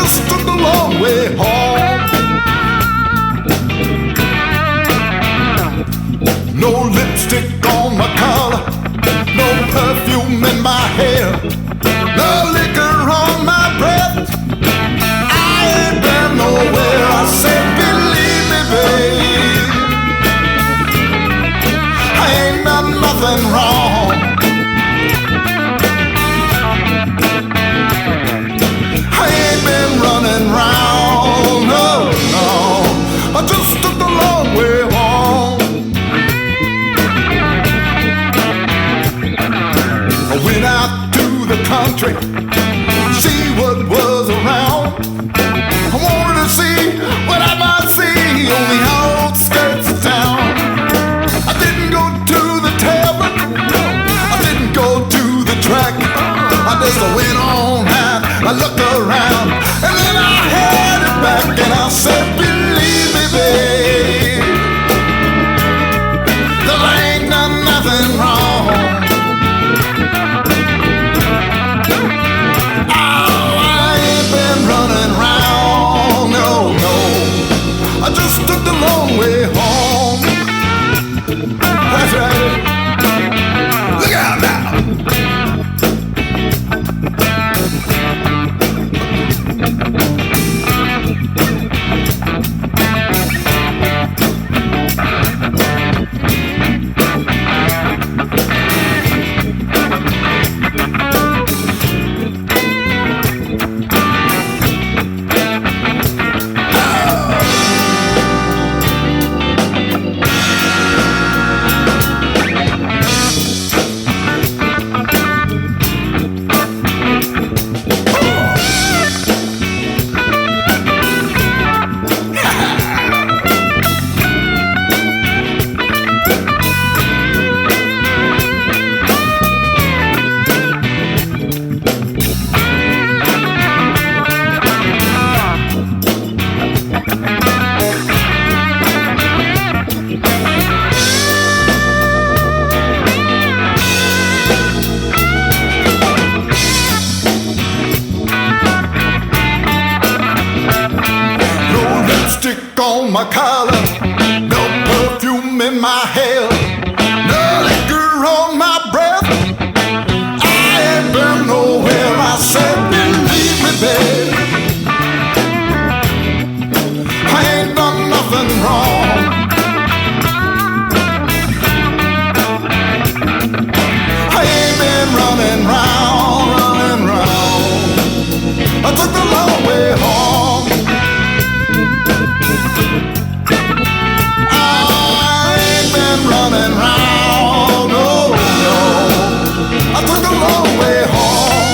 just took the long way home. No lipstick on my collar, no perfume in my hair, no liquor on my breath. I ain't been nowhere. I said, believe me, babe, I ain't done nothing wrong. I ain't been running round, no, no. I just took the long way home. I went out to the country, see what was around. I wanted to see what I might see on the outskirts of town. I didn't go to the tavern, I didn't go to the track. I just went on out, I looked around, and then I headed back and I said, believe me, babe, that I ain't done nothing wrong. I just took the long way home. That's right. Look out now. On my collar, no perfume in my hair, no liquor on my breath. I ain't been nowhere. I said, believe me, babe, I ain't done nothing wrong. I ain't been running round. I took the long way home. Running round, oh no, I took a long way home.